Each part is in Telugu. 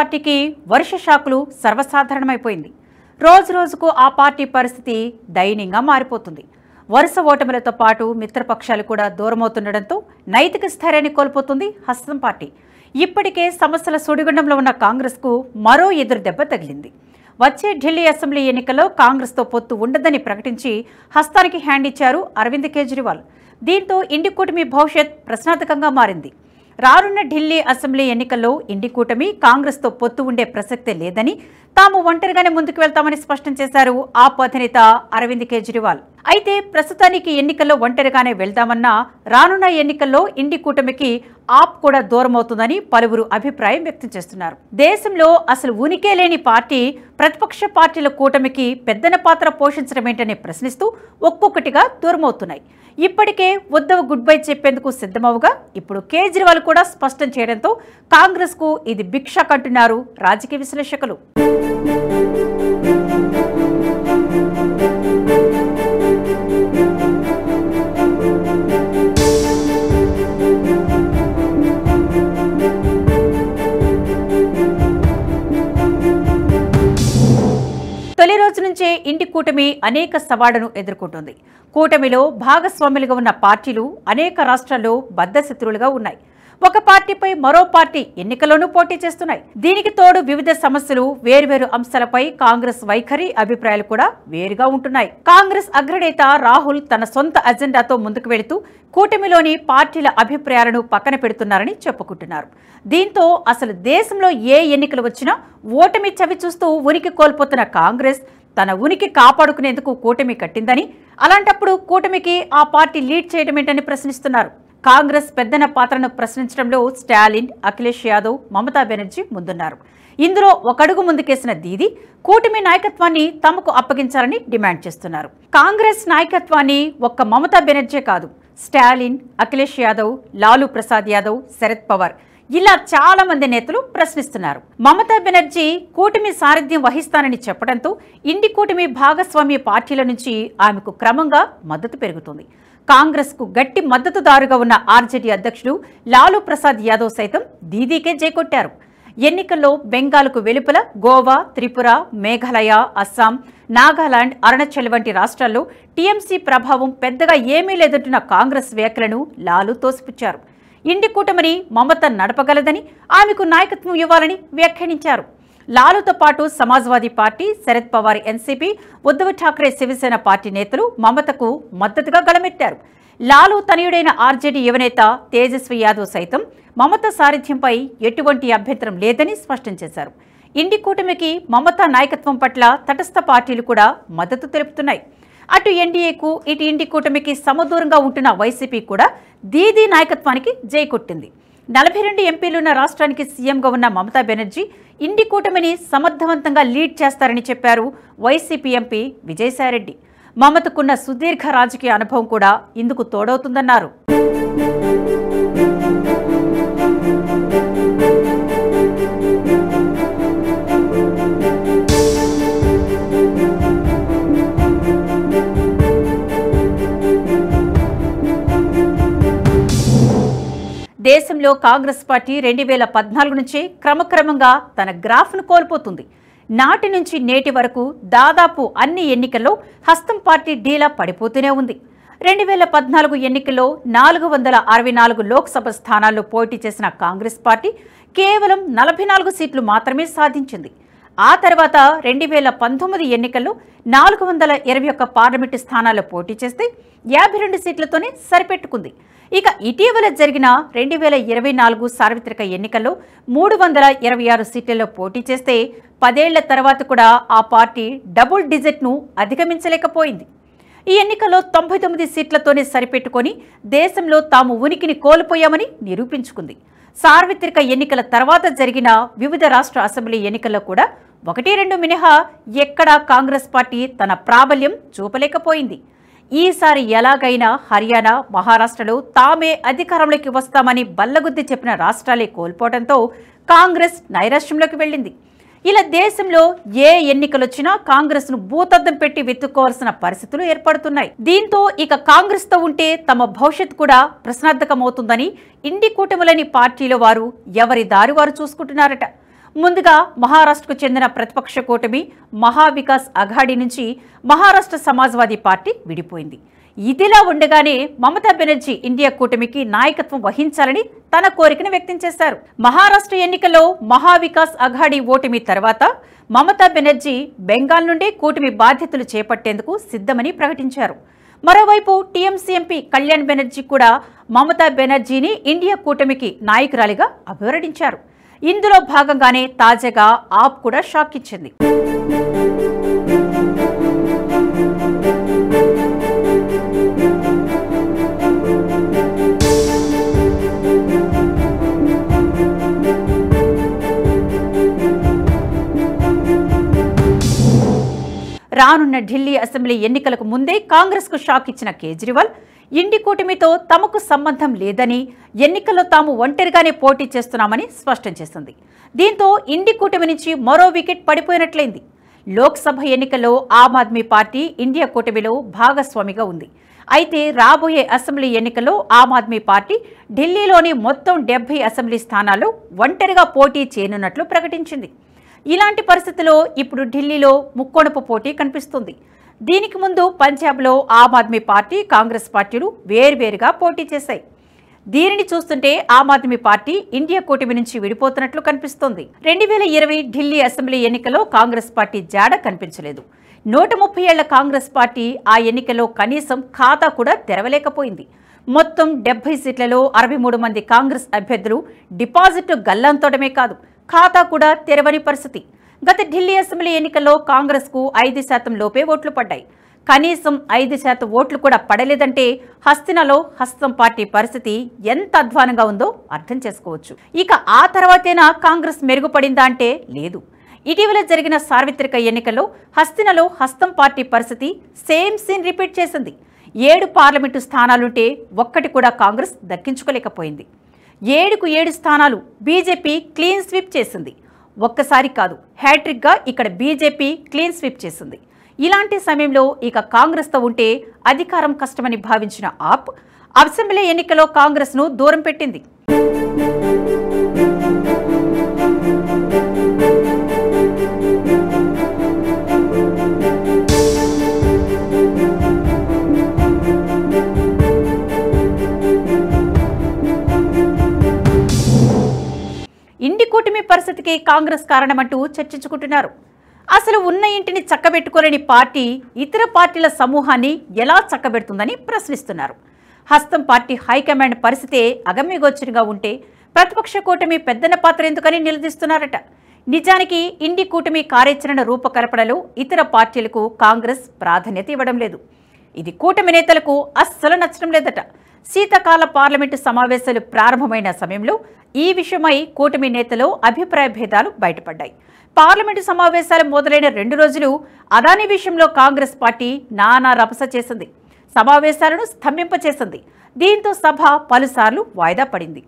పార్టీకి వర్ష షాకులు సర్వసాధారణమైపోయింది. రోజు రోజుకు ఆ పార్టీ పరిస్థితి దయనీయంగా మారిపోతుంది. వరుస ఓటములతో పాటు మిత్రపక్షాలు కూడా దూరమవుతుండటంతో నైతిక స్థైర్యాన్ని కోల్పోతుంది హస్తం పార్టీ. ఇప్పటికే సమస్యల సుడిగుండంలో ఉన్న కాంగ్రెస్కు మరో ఎదురు దెబ్బ తగిలింది. వచ్చే ఢిల్లీ అసెంబ్లీ ఎన్నికల్లో కాంగ్రెస్తో పొత్తు ఉండదని ప్రకటించి హస్తానికి హ్యాండ్ ఇచ్చారు అరవింద్ కేజ్రీవాల్. దీంతో ఇండి కూటమి భవిష్యత్ ప్రశ్నార్థకంగా మారింది. రానున్న ఢిల్లీ అసెంబ్లీ ఎన్నికల్లో ఇండి కూటమి కాంగ్రెస్తో పొత్తు ఉండే ప్రసక్తే లేదని, తాము ఒంటరిగానే ముందుకు వెళ్తామని స్పష్టం చేశారు ఆప్ అధినేత అరవింద్ కేజ్రీవాల్. అయితే ప్రస్తుతానికి ఎన్నికల్లో ఒంటరిగానే వెళ్దామన్నా రానున్న ఎన్నికల్లో ఇండి కూటమికి ఆప్ కూడా దూరమవుతుందని పలువురు అభిప్రాయం వ్యక్తం చేస్తున్నారు. దేశంలో అసలు ఉనికే లేని పార్టీ ప్రతిపక్ష పార్టీల కూటమికి పెద్దన పాత్ర పోషించడమేంటని ప్రశ్నిస్తూ ఒక్కొక్కటిగా దూరమవుతున్నాయి. ఇప్పటికే ఉద్ధవ్ గుడ్ బై చెప్పేందుకు సిద్ధమవుగా ఇప్పుడు కేజ్రీవాల్ కూడా స్పష్టం చేయడంతో కాంగ్రెస్ కు ఇది భిక్ష కంటున్నారు రాజకీయ విశ్లేషకులు. తొలి రోజు నుంచే ఇండి కూటమి అనేక సవాళ్లను ఎదుర్కొంటోంది. కూటమిలో భాగస్వాములుగా ఉన్న పార్టీలు అనేక రాష్ట్రాల్లో బద్ధశత్రువులుగా ఉన్నాయి. ఒక పార్టీపై మరో పార్టీ ఎన్నికల్లోనూ పోటీ చేస్తున్నాయి. దీనికి తోడు వివిధ సమస్యలు, వేర్వేరు అంశాలపై కాంగ్రెస్ వైఖరి, అభిప్రాయాలు కూడా వేరుగా ఉంటున్నాయి. కాంగ్రెస్ అగ్రనేత రాహుల్ తన సొంత అజెండాతో ముందుకు వెళుతూ కూటమిలోని పార్టీల అభిప్రాయాలను పక్కన పెడుతున్నారని చెప్పుకుంటున్నారు. దీంతో అసలు దేశంలో ఏ ఎన్నికలు వచ్చినా ఓటమి చవి చూస్తూ ఉనికి కోల్పోతున్న కాంగ్రెస్ తన ఉనికి కాపాడుకునేందుకు కూటమి కట్టిందని, అలాంటప్పుడు కూటమికి ఆ పార్టీ లీడ్ చేయడమేంటని ప్రశ్నిస్తున్నారు. కాంగ్రెస్ పెద్దన పాత్రను ప్రశ్నించడంలో స్టాలిన్, అఖిలేష్ యాదవ్, మమతా బెనర్జీ ముందున్నారు. ఇందులో ఒకడుగు ముందుకేసిన దీదీ కూటమి నాయకత్వాన్ని తమకు అప్పగించాలని డిమాండ్ చేస్తున్నారు. కాంగ్రెస్ నాయకత్వాన్ని ఒక్క మమతా బెనర్జీ కాదు, స్టాలిన్, అఖిలేష్ యాదవ్, లాలూ ప్రసాద్ యాదవ్, శరద్ పవార్ ఇలా చాలా మంది నేతలు ప్రశ్నిస్తున్నారు. మమతా బెనర్జీ కూటమి సారథ్యం వహిస్తానని చెప్పడంతో ఇండి కూటమి భాగస్వామ్య పార్టీల నుంచి ఆమెకు క్రమంగా మద్దతు పెరుగుతుంది. కాంగ్రెస్ కు గట్టి మద్దతుదారుగా ఉన్న ఆర్జేడీ అధ్యక్షుడు లాలూ ప్రసాద్ యాదవ్ సైతం దీదీకే జైకొట్టారు. ఎన్నికల్లో బెంగాల్కు వెలుపల గోవా, త్రిపుర, మేఘాలయ, అస్సాం, నాగాలాండ్, అరుణాచల్ వంటి రాష్ట్రాల్లో టీఎంసీ ప్రభావం పెద్దగా ఏమీ లేదంటున్న కాంగ్రెస్ వ్యాఖ్యలను లాలూ తోసిపుచ్చారు. ఇండి కూటమిని మమత నడపగలదని, ఆమెకు నాయకత్వం ఇవ్వాలని వ్యాఖ్యానించారు. లాలూతో పాటు Samajwadi party, Sharad Pawar NCP, Uddhav Thackeray Shiv Sena party నేతలు మమతకు మద్దతుగా గళమెట్టారు. లాలూ తనయుడైన ఆర్జేడీ యువనేత తేజస్వి యాదవ్ సైతం మమత సారథ్యంపై ఎటువంటి అభ్యంతరం లేదని స్పష్టం చేశారు. ఇండి కూటమికి మమతా నాయకత్వం పట్ల తటస్థ పార్టీలు కూడా మద్దతు తెలుపుతున్నాయి. అటు ఎన్డీఏకు, ఇటు ఇండి కూటమికి సమదూరంగా ఉంటున్న వైసీపీ కూడా దీదీ నాయకత్వానికి జై కొట్టింది. 42 ఎంపీలున్న రాష్ట్రానికి సీఎంగా ఉన్న మమతా బెనర్జీ ఇండి కూటమిని సమర్థవంతంగా లీడ్ చేస్తారని చెప్పారు వైసీపీ ఎంపీ విజయసాయిరెడ్డి. మమతకున్న సుదీర్ఘ రాజకీయ అనుభవం కూడా ఇందుకు తోడవుతుందన్నారు. దేశంలో కాంగ్రెస్ పార్టీ 2014 నుంచి క్రమక్రమంగా తన గ్రాఫ్ను కోల్పోతుంది. నాటి నుంచి నేటి వరకు దాదాపు అన్ని ఎన్నికల్లో హస్తం పార్టీ ఢీలా పడిపోతూనే ఉంది. 2014 ఎన్నికల్లో 464 లోక్సభ స్థానాల్లో పోటీ చేసిన కాంగ్రెస్ పార్టీ కేవలం 44 సీట్లు మాత్రమే సాధించింది. ఆ తర్వాత 2019 ఎన్నికల్లో 421 పార్లమెంటు స్థానాల్లో పోటీ చేస్తే 52 సీట్లతోనే సరిపెట్టుకుంది. ఇక ఇటీవల జరిగిన 2024 సార్వత్రిక ఎన్నికల్లో 326 సీట్లలో పోటీ చేస్తే 10 ఏళ్ల తర్వాత కూడా ఆ పార్టీ డబుల్ డిజిట్ను అధిగమించలేకపోయింది. ఈ ఎన్నికల్లో 99 సీట్లతోనే సరిపెట్టుకొని దేశంలో తాము ఉనికిని కోల్పోయామని నిరూపించుకుంది. సార్వత్రిక ఎన్నికల తర్వాత జరిగిన వివిధ రాష్ట్ర అసెంబ్లీ ఎన్నికల్లో కూడా 1-2 మినహా ఎక్కడా కాంగ్రెస్ పార్టీ తన ప్రాబల్యం చూపలేకపోయింది. ఈసారి ఎలాగైనా హర్యానా, మహారాష్ట్రలో తామే అధికారంలోకి వస్తామని బల్లగుద్ది చెప్పిన రాష్ట్రాలే కోల్పోవడంతో కాంగ్రెస్ నైరాశ్యంలోకి వెళ్ళింది. ఇలా దేశంలో ఏ ఎన్నికలొచ్చినా కాంగ్రెస్ ను భూతద్దం పెట్టి వెతుక్కోవాల్సిన పరిస్థితులు ఏర్పడుతున్నాయి. దీంతో ఇక కాంగ్రెస్ తో ఉంటే తమ భవిష్యత్తు కూడా ప్రశ్నార్థకమవుతుందని ఇండి కూటమిలోని పార్టీల వారు ఎవరి దారి వారు చూసుకుంటున్నారట. ముందుగా మహారాష్ట్రకు చెందిన ప్రతిపక్ష కూటమి మహావికాస్ అఘాడీ నుంచి మహారాష్ట్ర సమాజ్వాదీ పార్టీ విడిపోయింది. ఇదిలా ఉండగానే మమతా బెనర్జీ ఇండియా కూటమికి నాయకత్వం వహించాలని తన కోరికను వ్యక్తం చేశారు. మహారాష్ట్ర ఎన్నికల్లో మహావికాస్ అఘాడీ ఓటమి తర్వాత మమతా బెనర్జీ బెంగాల్ నుండి కూటమి బాధ్యతలు చేపట్టేందుకు సిద్ధమని ప్రకటించారు. మరోవైపు టీఎంసీ ఎంపీ కళ్యాణ్ బెనర్జీ కూడా మమతా బెనర్జీని ఇండియా కూటమికి నాయకురాలిగా అభివర్ణించారు. ఇందులో భాగంగానే తాజాగా ఆప్ కూడా షాక్ ఇచ్చింది. రానున్న ఢిల్లీ అసెంబ్లీ ఎన్నికలకు ముందే కాంగ్రెస్కు షాక్ ఇచ్చిన కేజ్రీవాల్ ఇండి కూటమితో తమకు సంబంధం లేదని, ఎన్నికల్లో తాము ఒంటరిగానే పోటీ చేస్తున్నామని స్పష్టం చేసింది. దీంతో ఇండి కూటమి నుంచి మరో వికెట్ పడిపోయినట్లయింది. లోక్సభ ఎన్నికల్లో ఆమ్ ఆద్మీ పార్టీ ఇండియా కూటమిలో భాగస్వామిగా ఉంది. అయితే రాబోయే అసెంబ్లీ ఎన్నికల్లో ఆమ్ ఆద్మీ పార్టీ ఢిల్లీలోని మొత్తం 70 అసెంబ్లీ స్థానాల్లో ఒంటరిగా పోటీ చేయనున్నట్లు ప్రకటించింది. ఇలాంటి పరిస్థితుల్లో ఇప్పుడు ఢిల్లీలో ముక్కోణపు పోటీ కనిపిస్తుంది. దీనికి ముందు పంజాబ్లో ఆమ్ ఆద్మీ పార్టీ, కాంగ్రెస్ పార్టీలు వేర్వేరుగా పోటీ చేశాయి. దీనిని చూస్తుంటే ఆమ్ ఆద్మీ పార్టీ ఇండియా కూటమి నుంచి విడిపోతున్నట్లు కనిపిస్తోంది. 2020 ఢిల్లీ అసెంబ్లీ ఎన్నికల్లో కాంగ్రెస్ పార్టీ జాడ కనిపించలేదు. 130 ఏళ్ల కాంగ్రెస్ పార్టీ ఆ ఎన్నికల్లో కనీసం ఖాతా కూడా తెరవలేకపోయింది. మొత్తం 70 సీట్లలో 63 మంది కాంగ్రెస్ అభ్యర్థులు డిపాజిట్ గల్లంతోడమే కాదు, ఖాతా కూడా తెరవని పరిస్థితి. గత ఢిల్లీ అసెంబ్లీ ఎన్నికల్లో కాంగ్రెస్కు 5% లోపే ఓట్లు పడ్డాయి. కనీసం 5% ఓట్లు కూడా పడలేదంటే హస్తినలో హస్తం పార్టీ పరిస్థితి ఎంత అధ్వానంగా ఉందో అర్థం చేసుకోవచ్చు. ఇక ఆ తర్వాతేనా కాంగ్రెస్ మెరుగుపడిందా అంటే లేదు. ఇటీవల జరిగిన సార్వత్రిక ఎన్నికల్లో హస్తినలో హస్తం పార్టీ పరిస్థితి సేమ్ సీన్ రిపీట్ చేసింది. 7 పార్లమెంటు స్థానాలుంటే ఒక్కటి కూడా కాంగ్రెస్ దక్కించుకోలేకపోయింది. 7కు 7 స్థానాలు బీజేపీ క్లీన్ స్వీప్ చేసింది. ఒక్కసారి కాదు, హ్యాట్రిక్గా ఇక్కడ బీజేపీ క్లీన్ స్వీప్ చేసింది. ఇలాంటి సమయంలో ఇక కాంగ్రెస్తో ఉంటే అధికారం కష్టమని భావించిన ఆప్ అసెంబ్లీ ఎన్నికల్లో కాంగ్రెస్ను దూరం పెట్టింది. ఇండి కూటమి పరిస్థితికి కాంగ్రెస్ కారణమంటూ చర్చించుకుంటున్నారు. అసలు ఉన్న ఇంటిని చక్కబెట్టుకోలేని పార్టీ ఇతర పార్టీల సమూహాన్ని ఎలా చక్కబెడుతుందని ప్రశ్నిస్తున్నారు. హస్తం పార్టీ హైకమాండ్ పరిస్థితే అగమ్యగోచరంగా ఉంటే ప్రతిపక్ష కూటమి పెద్దన పాత్ర ఎందుకని నిలదీస్తున్నారట. నిజానికి ఇండి కూటమి కార్యాచరణ రూపకల్పనలో ఇతర పార్టీలకు కాంగ్రెస్ ప్రాధాన్యత ఇవ్వడం లేదు. ఇది కూటమి నేతలకు అస్సలు నచ్చడం లేదట. శీతాకాల పార్లమెంటు సమావేశాలు ప్రారంభమైన సమయంలో ఈ విషయమై కూటమి నేతలు అభిప్రాయ భేదాలు బయటపడ్డాయి. పార్లమెంటు సమావేశాలు మొదలైన 2 రోజులు అదానీ విషయంలో కాంగ్రెస్ పార్టీ నానా రభస చేసింది. సమావేశాలను స్తంభింపచేసింది. దీంతో సభ పలుసార్లు వాయిదా పడింది.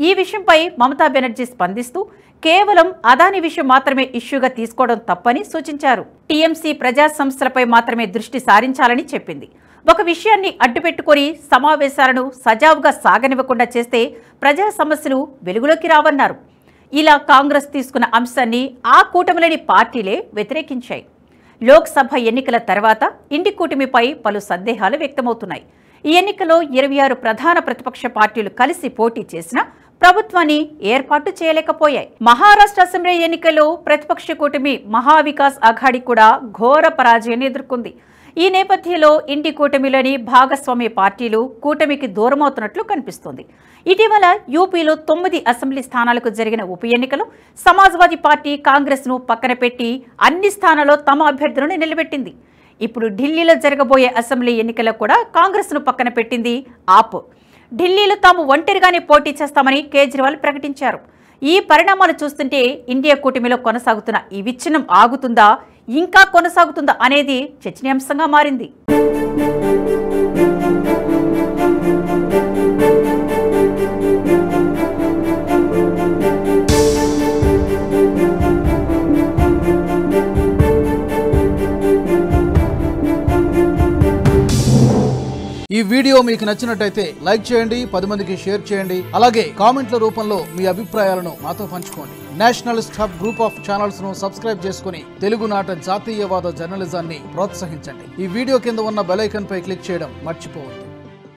ఈ విషయంపై మమతా బెనర్జీ స్పందిస్తూ కేవలం అదానీ విషయం మాత్రమే ఇష్యూగా తీసుకోవడం తప్పని సూచించారు. టీఎంసీ ప్రజా సంస్థలపై మాత్రమే దృష్టి సారించాలని చెప్పింది. ఒక విషయాన్ని అడ్డుపెట్టుకొని సమావేశాలను సజావుగా సాగనివ్వకుండా చేస్తే ప్రజా సమస్యలు వెలుగులోకి రావన్నారు. ఇలా కాంగ్రెస్ తీసుకున్న అంశాన్ని ఆ కూటమిలోని పార్టీలే వ్యతిరేకించాయి. లోక్సభ ఎన్నికల తర్వాత ఇండి కూటమిపై పలు సందేహాలు వ్యక్తమవుతున్నాయి. ఈ ఎన్నికల్లో 26 ప్రధాన ప్రతిపక్ష పార్టీలు కలిసి పోటీ చేసినా ప్రభుత్వాన్ని ఏర్పాటు చేయలేకపోయాయి. మహారాష్ట్ర అసెంబ్లీ ఎన్నికల్లో ప్రతిపక్ష కూటమి మహావికాస్ అఘాడీ కూడా ఘోర పరాజయాన్ని ఎదుర్కొంది. ఈ నేపథ్యంలో ఇండి కూటమిలోని భాగస్వామ్య పార్టీలు కూటమికి దూరమవుతున్నట్లు కనిపిస్తోంది. ఇటీవల యూపీలో 9 అసెంబ్లీ స్థానాలకు జరిగిన ఉప ఎన్నికలో సమాజ్వాదీ పార్టీ కాంగ్రెస్ను పక్కన పెట్టి అన్ని స్థానాల్లో తమ అభ్యర్థులను నిలబెట్టింది. ఇప్పుడు ఢిల్లీలో జరగబోయే అసెంబ్లీ ఎన్నికల్లో కూడా కాంగ్రెస్ను పక్కన పెట్టింది ఆప్. ఢిల్లీలో తాము ఒంటరిగానే పోటీ చేస్తామని కేజ్రీవాల్ ప్రకటించారు. ఈ పరిణామాలు చూస్తుంటే ఇండియా కూటమిలో కొనసాగుతున్న ఈ విచ్ఛిన్నం ఆగుతుందా, ఇంకా కొనసాగుతుందా అనేది చర్చనీయాంశంగా మారింది. ఈ వీడియో మీకు నచ్చినట్టయితే లైక్ చేయండి, 10 మందికి షేర్ చేయండి. అలాగే కామెంట్ల రూపంలో మీ అభిప్రాయాలను మాతో పంచుకోండి. Nationalist hub group of channels ను సబ్స్క్రైబ్ చేసుకుని తెలుగునాట జాతీయవాద జర్నలిజాన్ని ప్రోత్సహించండి. ఈ వీడియో కింద ఉన్న బెల్ ఐకాన్ పై క్లిక్ చేయడం మర్చిపోవద్దు.